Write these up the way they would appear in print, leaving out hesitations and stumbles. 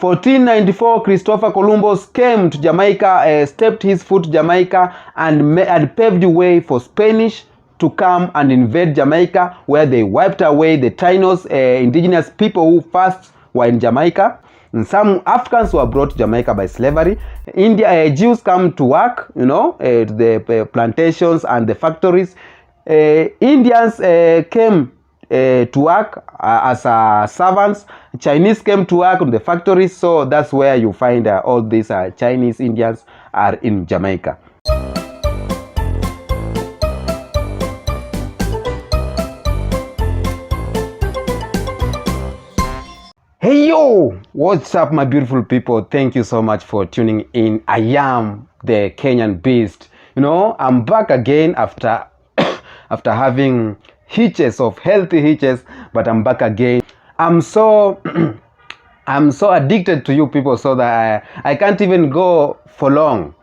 1494, Christopher Columbus came to Jamaica, stepped his foot to Jamaica, and paved the way for Spanish to come and invade Jamaica, where they wiped away the Tainos, indigenous people who first were in Jamaica. And some Africans were brought to Jamaica by slavery. Jews come to work, to the plantations and the factories. Indians came to work as servants. Chinese came to work on the factories. So that's where you find all these Chinese Indians are in Jamaica. Hey yo, what's up my beautiful people? Thank you so much for tuning in. I am the Kenyan Beast. I'm back again after after having healthy hitches, but I'm back again. I'm so I'm so addicted to you people, so that I can't even go for long.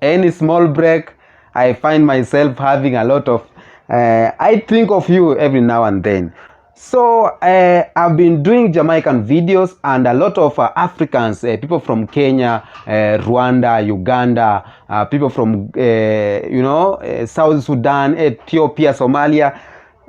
Any small break, I find myself having a lot of I think of you every now and then. So I've been doing Jamaican videos, and a lot of Africans, people from Kenya, Rwanda, Uganda, people from South Sudan, Ethiopia, Somalia,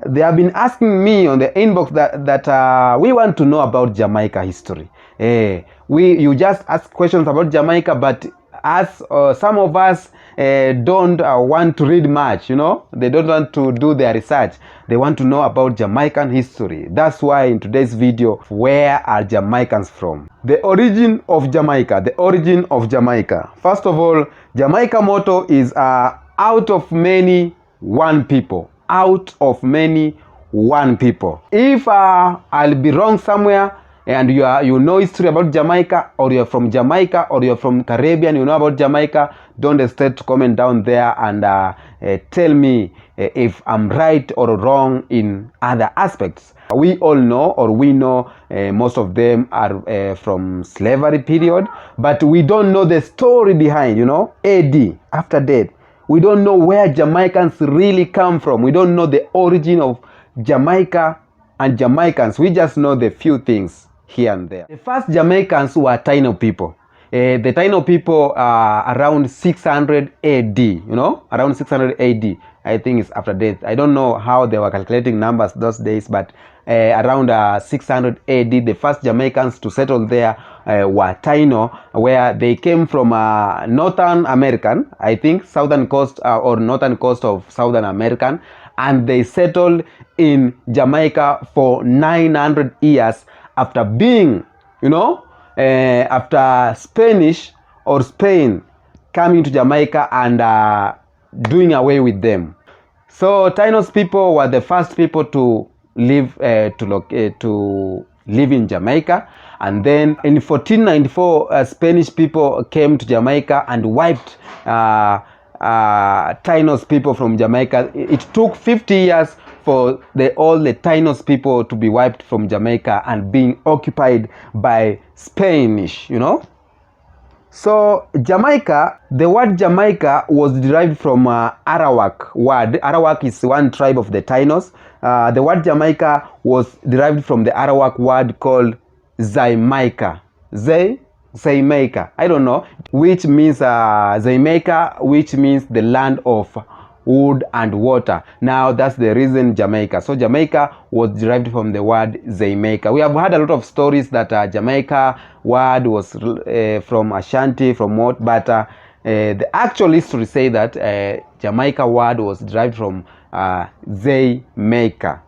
they have been asking me on the inbox that we want to know about Jamaica history. You just ask questions about Jamaica, but as some of us don't want to read much, they don't want to do their research. They want to know about Jamaican history. That's why in today's video, where are Jamaicans from? The origin of Jamaica. The origin of Jamaica. First of all, Jamaica motto is out of many, one people. Out of many, one people. If I'll be wrong somewhere, and you know history about Jamaica, or you're from Jamaica, or you're from Caribbean, you know about Jamaica, don't hesitate to comment down there and tell me if I'm right or wrong in other aspects. We all know, or we know, most of them are from slavery period, but we don't know the story behind, AD, after death. We don't know where Jamaicans really come from. We don't know the origin of Jamaica and Jamaicans. We just know the few things here and there. The first Jamaicans were Taino people. The Taino people around 600 AD, around 600 AD. I think it's after death. I don't know how they were calculating numbers those days, but around 600 AD, the first Jamaicans to settle there were Taino, where they came from Northern American, I think, southern coast or northern coast of Southern American, and they settled in Jamaica for 900 years after being, after Spanish or Spain coming to Jamaica and doing away with them. So Tainos people were the first people to live in Jamaica, and then in 1494 Spanish people came to Jamaica and wiped Tainos people from Jamaica. It took 50 years for all the Tainos people to be wiped from Jamaica and being occupied by Spanish, So Jamaica, the word Jamaica was derived from Arawak word. Arawak is one tribe of the Tainos. The word Jamaica was derived from the Arawak word called Jamaica. Jamaica, I don't know, which means Jamaica, which means the land of wood and water. Now that's the reason Jamaica. So Jamaica was derived from the word Jamaica. We have had a lot of stories that Jamaica word was from Ashanti, from what, but the actual history say that Jamaica word was derived from Jamaica,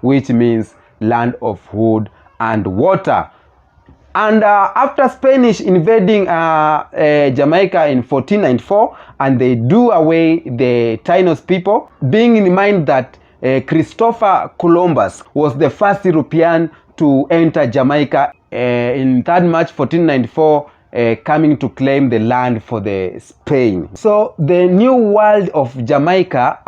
which means land of wood and water. And after Spanish invading Jamaica in 1494, and they do away the Tainos people, being in mind that Christopher Columbus was the first European to enter Jamaica in 3rd March 1494, coming to claim the land for the Spain. So the new world of Jamaica,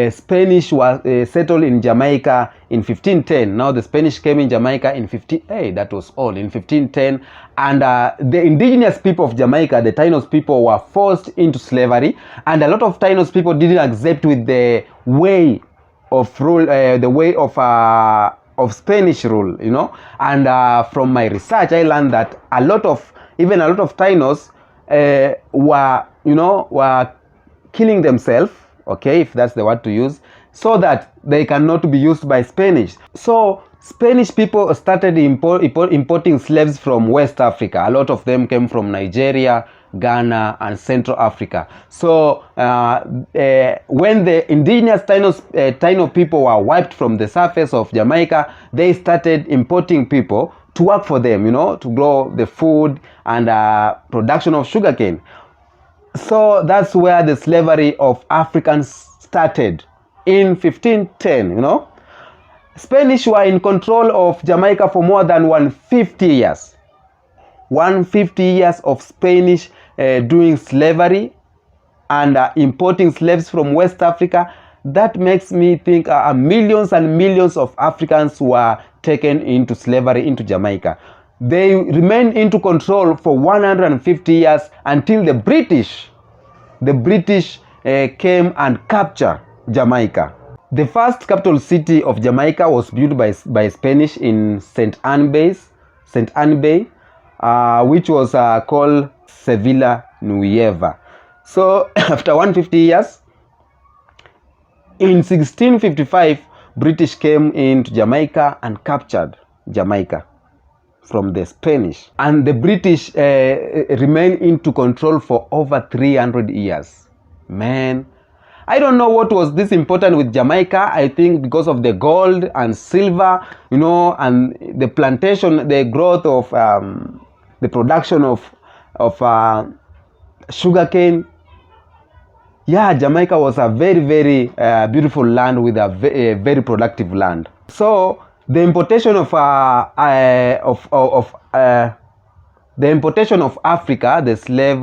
Spanish was settled in Jamaica in 1510. Now the Spanish came in Jamaica in 1510, and the indigenous people of Jamaica, the Tainos people, were forced into slavery, and a lot of Tainos people didn't accept with the way of rule, the way of of Spanish rule, you know. And from my research, I learned that even a lot of Tainos were killing themselves, okay, if that's the word to use, so that they cannot be used by Spanish. So Spanish people started importing slaves from West Africa. A lot of them came from Nigeria, Ghana, and Central Africa. So when the indigenous Taino people were wiped from the surface of Jamaica, they started importing people to work for them, you know, to grow the food and production of sugarcane. So that's where the slavery of Africans started in 1510, you know. Spanish were in control of Jamaica for more than 150 years. 150 years of Spanish doing slavery and importing slaves from West Africa. That makes me think millions and millions of Africans were taken into slavery into Jamaica. They remained into control for 150 years until the British came and captured Jamaica. The first capital city of Jamaica was built by Spanish in St. Anne Bay, which was called Sevilla Nueva. So after 150 years, in 1655, British came into Jamaica and captured Jamaica from the Spanish. And the British remained into control for over 300 years. Man, I don't know what was this important with Jamaica. I think because of the gold and silver, you know, and the plantation, the growth of the production of sugarcane. Yeah, Jamaica was a very, very beautiful land with a very productive land. So the importation of Africa, the slave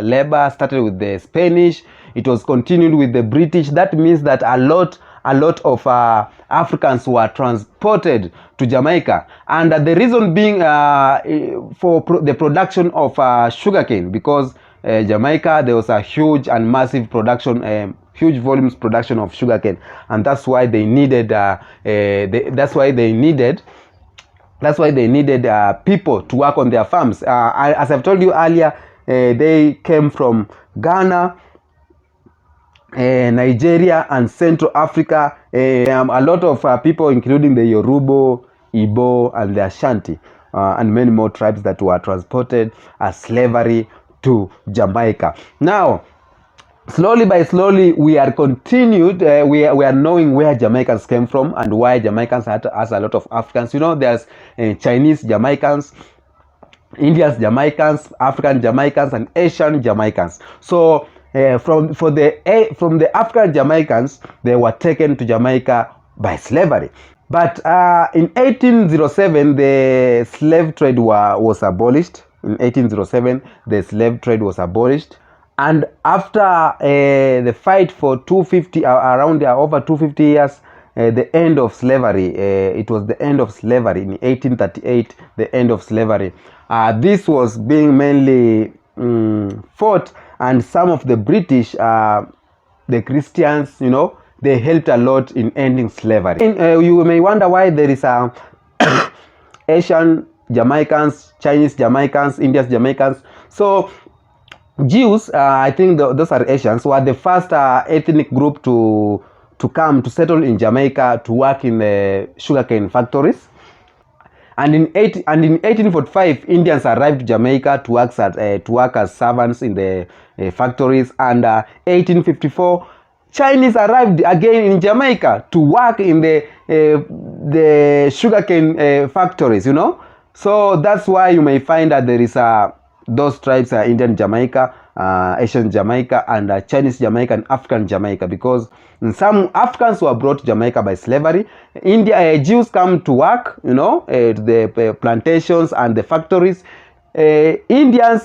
labor, started with the Spanish. It was continued with the British. That means that a lot of Africans were transported to Jamaica, and the reason being for the production of sugarcane, because Jamaica, there was a huge and massive production, huge volumes production of sugarcane, and that's why they needed people to work on their farms. As I've told you earlier, they came from Ghana, Nigeria, and Central Africa. A lot of people, including the Yoruba, Igbo, and the Ashanti, and many more tribes that were transported as slavery to Jamaica. Now, slowly by slowly, we are continued. We are knowing where Jamaicans came from and why Jamaicans has a lot of Africans. You know, there's Chinese Jamaicans, Indian Jamaicans, African Jamaicans, and Asian Jamaicans. So from the African Jamaicans, they were taken to Jamaica by slavery. But in 1807, the slave trade was abolished. In 1807, the slave trade was abolished. And after the fight for around over 250 years, the end of slavery, it was the end of slavery in 1838, the end of slavery. This was being mainly fought, and some of the British, the Christians, you know, they helped a lot in ending slavery. You may wonder why there is Asian Jamaicans, Chinese Jamaicans, Indian Jamaicans. So Jews, I think those are Asians, were the first ethnic group to come to settle in Jamaica to work in the sugarcane factories. And in 1845, Indians arrived to Jamaica to work as servants in the factories. And 1854, Chinese arrived again in Jamaica to work in the sugarcane factories, you know. So that's why you may find that there is those tribes are Indian Jamaica, Asian Jamaica, and Chinese Jamaica, and African Jamaica, because some Africans were brought to Jamaica by slavery. Jews come to work, you know, to the plantations and the factories. Indians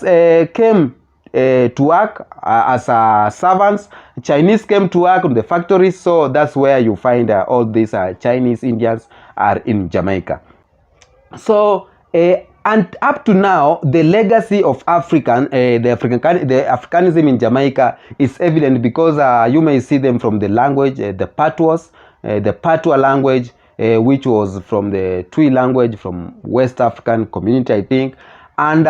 came to work as servants. Chinese came to work on the factories. So that's where you find all these Chinese Indians are in Jamaica. So and up to now, the legacy of the Africanism in Jamaica is evident, because you may see them from the language, the Patois language, which was from the Twi language from West African community, I think. And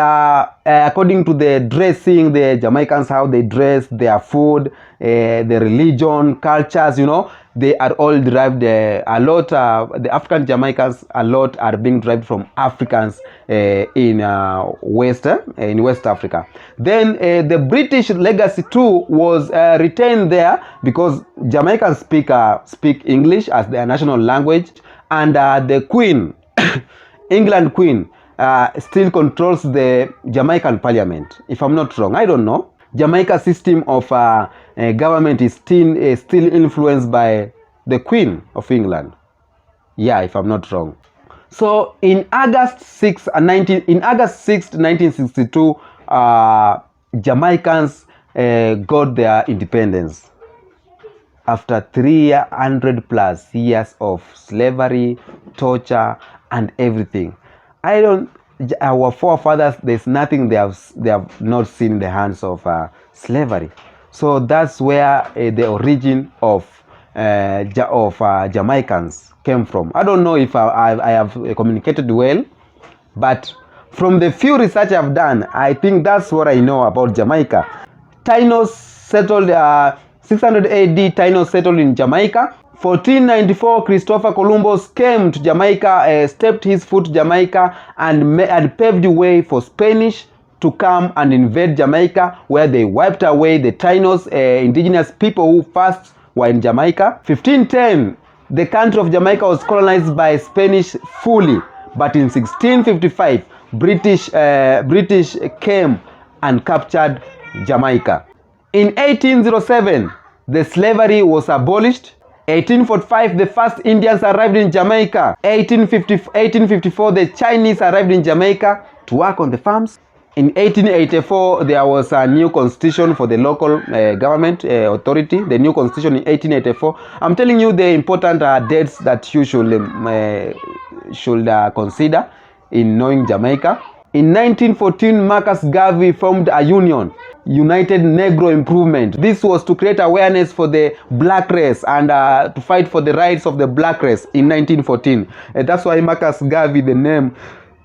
according to the dressing, the Jamaicans, how they dress, their food, the religion, cultures, you know, they are all derived a lot. The African Jamaicans a lot are being derived from Africans in West Africa. Then the British legacy too was retained there, because Jamaicans speak English as their national language, and the Queen, England Queen, still controls the Jamaican parliament, if I'm not wrong. I don't know. Jamaica system of government is still influenced by the Queen of England. Yeah, if I'm not wrong. So in August 6, 1962, Jamaicans got their independence after 300 plus years of slavery, torture, and everything. Our forefathers, there's nothing they have not seen in the hands of slavery. So that's where the origin of Jamaicans came from. I don't know if I have communicated well, but from the few research I've done, I think that's what I know about Jamaica. Tainos settled 600 AD. Tainos settled in Jamaica. 1494, Christopher Columbus came to Jamaica, stepped his foot to Jamaica, and paved the way for Spanish to come and invade Jamaica, where they wiped away the Tainos, indigenous people who first were in Jamaica. 1510, the country of Jamaica was colonized by Spanish fully, but in 1655, British came and captured Jamaica. In 1807, the slavery was abolished. 1845, the first Indians arrived in Jamaica. 1854, the Chinese arrived in Jamaica to work on the farms. In 1884, there was a new constitution for the local government authority. The new constitution in 1884. I'm telling you the important dates that you should consider in knowing Jamaica. In 1914, Marcus Garvey formed a union, United Negro Improvement. This was to create awareness for the black race and to fight for the rights of the black race in 1914. That's why Marcus Garvey, the name,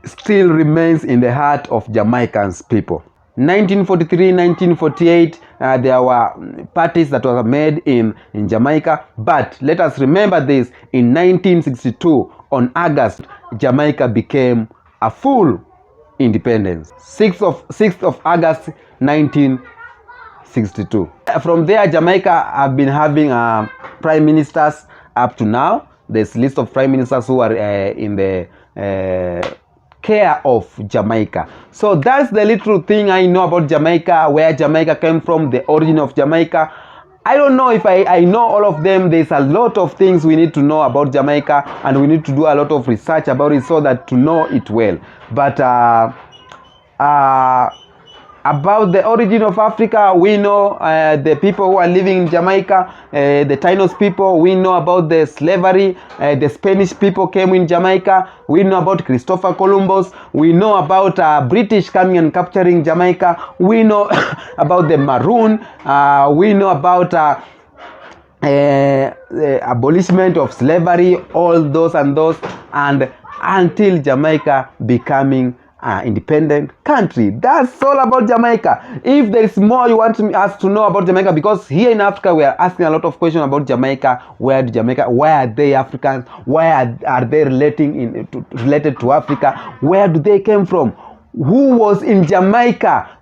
still remains in the heart of Jamaicans people. 1943, 1948, there were parties that were made in Jamaica. But let us remember this, in 1962, on August, Jamaica became a full independence. 6th of August 1962. From there, Jamaica have been having prime ministers up to now. There's a list of prime ministers who are in the care of Jamaica. So that's the little thing I know about Jamaica, where Jamaica came from, the origin of Jamaica. I don't know if I know all of them. There's a lot of things we need to know about Jamaica, and we need to do a lot of research about it so that to know it well. But about the origin of Africa, we know the people who are living in Jamaica, the Tainos people. We know about the slavery. The Spanish people came in Jamaica. We know about Christopher Columbus. We know about British coming and capturing Jamaica. We know about the Maroon. We know about the abolishment of slavery, all those and until Jamaica becoming independent country. That's all about Jamaica. If there is more you want us to know about Jamaica, because here in Africa we are asking a lot of questions about Jamaica. Why are they Africans? Why are they related to Africa? Where do they come from? Who was in Jamaica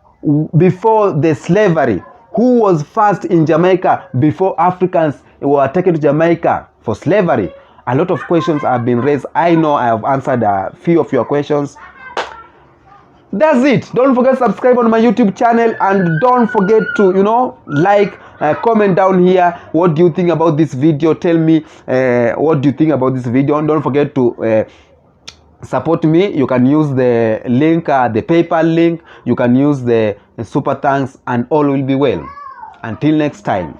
before the slavery? Who was first in Jamaica before Africans were taken to Jamaica for slavery? A lot of questions have been raised. I know I have answered a few of your questions. That's it. Don't forget to subscribe on my YouTube channel, and don't forget to like, comment down here. What do you think about this video? Tell me what do you think about this video, and don't forget to support me. You can use the link, the PayPal link. You can use the super thanks, and all will be well. Until next time.